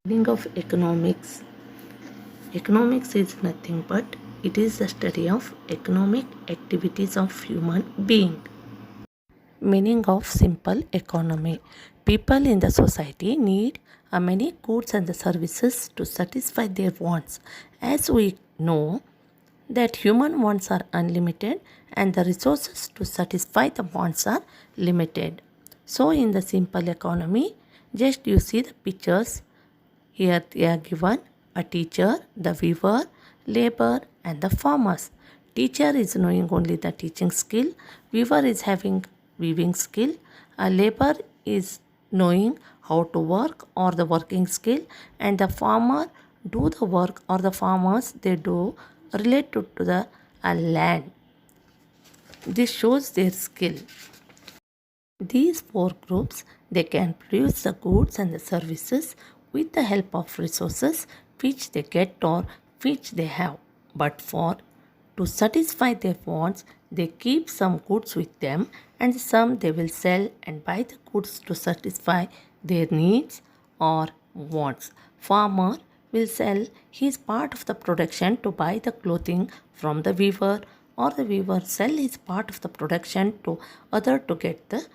Meaning of economics. Economics is nothing but it is the study of economic activities of human being. Meaning of simple economy. People in the society need many goods and the services to satisfy their wants. As we know that human wants are unlimited and the resources to satisfy the wants are limited. So in the simple economy, just you see the pictures. Here they are given a teacher, the weaver, labor and the farmers. Teacher is knowing only the teaching skill, weaver is having weaving skill, a labor is knowing how to work or the working skill, and the farmer do the work or the farmers they do related to the land. This shows their skill. These four groups they can produce the goods and the services with the help of resources which they get or which they have. But for to satisfy their wants, they keep some goods with them and some they will sell and buy the goods to satisfy their needs or wants. Farmer will sell his part of the production to buy the clothing from the weaver, or the weaver sell his part of the production to other to get the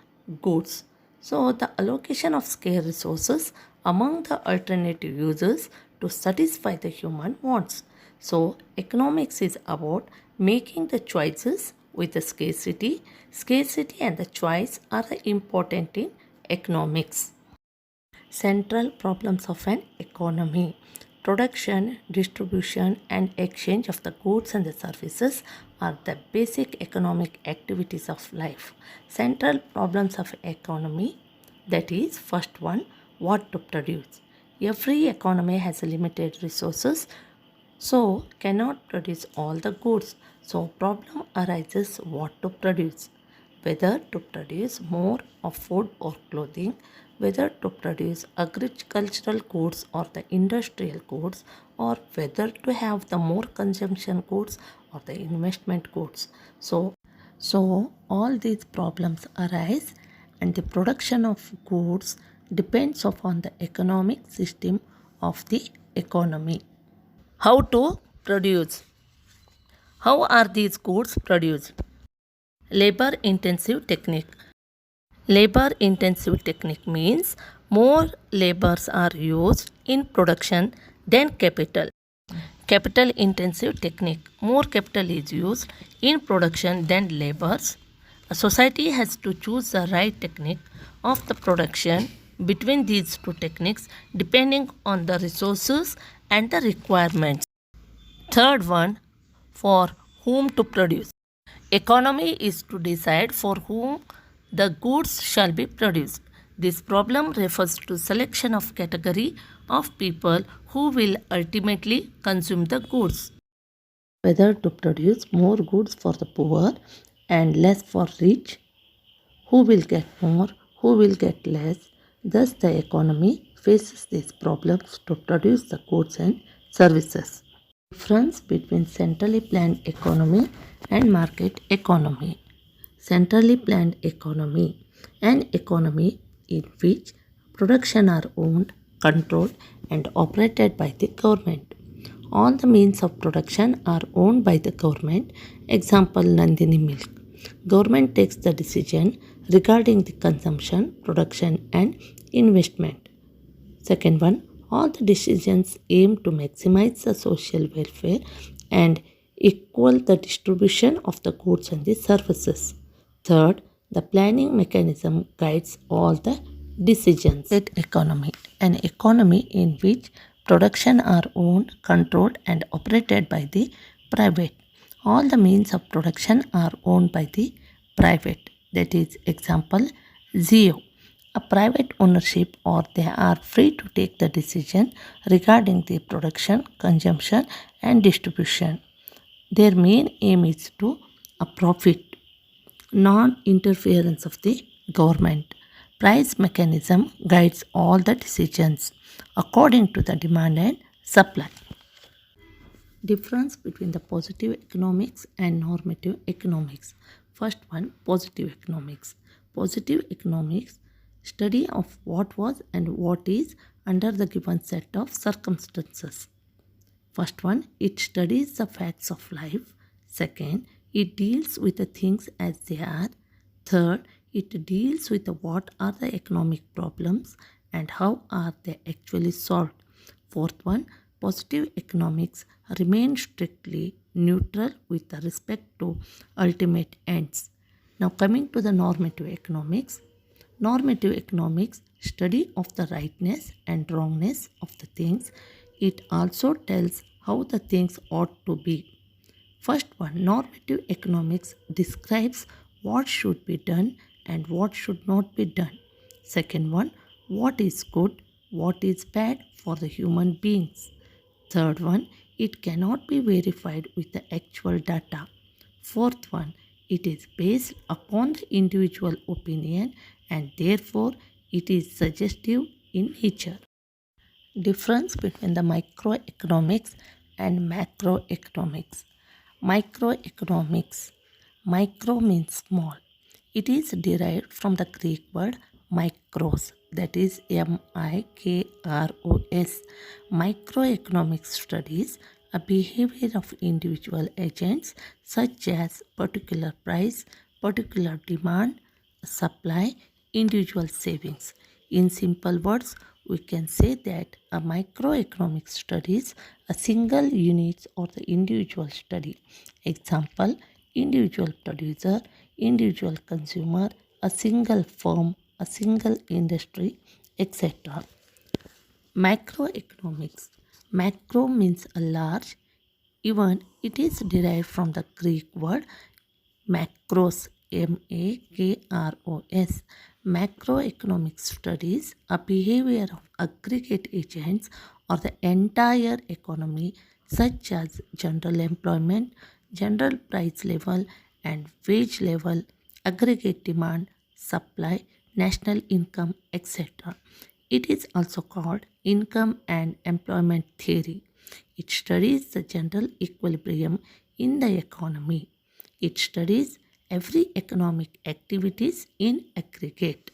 goods. So the allocation of scarce resources among the alternative users to satisfy the human wants. So economics is about making the choices with the scarcity. Scarcity and the choice are the important in economics. Central problems of an economy. Production, distribution, and exchange of the goods and the services are the basic economic activities of life. Central problems of economy, that is, first one, what to produce. Every economy has limited resources, so cannot produce all the goods. So problem arises what to produce, whether to produce more of food or clothing, whether to produce agricultural goods or the industrial goods, or whether to have the more consumption goods or the investment goods. So all these problems arise and the production of goods depends upon the economic system of the economy. How to produce? How are these goods produced? Labor intensive technique. Labor intensive technique means more labors are used in production than capital. Capital intensive technique. More capital is used in production than labors. A society has to choose the right technique of the production between these two techniques depending on the resources and the requirements. Third one, for whom to produce. Economy is to decide for whom the goods shall be produced. This problem refers to selection of category of people who will ultimately consume the goods. Whether to produce more goods for the poor and less for rich, who will get more, who will get less. Thus the economy faces these problems to produce the goods and services. Difference between centrally planned economy and market economy. Centrally planned economy, an economy in which production are owned, controlled and operated by the government. All the means of production are owned by the government. Example, Nandini milk. Government takes the decision regarding the consumption, production and investment. Second one, all the decisions aim to maximize the social welfare and equal the distribution of the goods and the services. Third, the planning mechanism guides all the decisions. That economy, an economy in which production are owned, controlled and operated by the private. All the means of production are owned by the private. That is example, Zio, a private ownership, or they are free to take the decision regarding the production, consumption and distribution. Their main aim is to a profit, non-interference of the government. Price mechanism guides all the decisions according to the demand and supply. Difference between the positive economics and normative economics. First one, positive economics. Positive economics, study of what was and what is under the given set of circumstances. First one, it studies the facts of life. Second, it deals with the things as they are. Third, it deals with what are the economic problems and how are they actually solved. Fourth one, positive economics remains strictly neutral with respect to ultimate ends. Now coming to the normative economics. Normative economics study of the rightness and wrongness of the things. It also tells how the things ought to be. First one, normative economics describes what should be done and what should not be done. Second one, what is good, what is bad for the human beings. Third one, it cannot be verified with the actual data. Fourth one, it is based upon the individual opinion and therefore it is suggestive in nature. Difference between the microeconomics and macroeconomics. Microeconomics. Micro means small. It is derived from the Greek word micros, that is MIKROS. Microeconomics studies a behavior of individual agents such as particular price, particular demand, supply, individual savings. In simple words, we can say that a microeconomic studies a single unit or the individual study. Example, individual producer, individual consumer, a single firm, a single industry, etc. Macroeconomics. Macro means a large, even it is derived from the Greek word macros, MAKROS. Macroeconomic studies a behavior of aggregate agents or the entire economy such as general employment, general price level and wage level, aggregate demand, supply, national income, etc. It is also called income and employment theory. It studies the general equilibrium in the economy. It studies every economic activities in aggregate.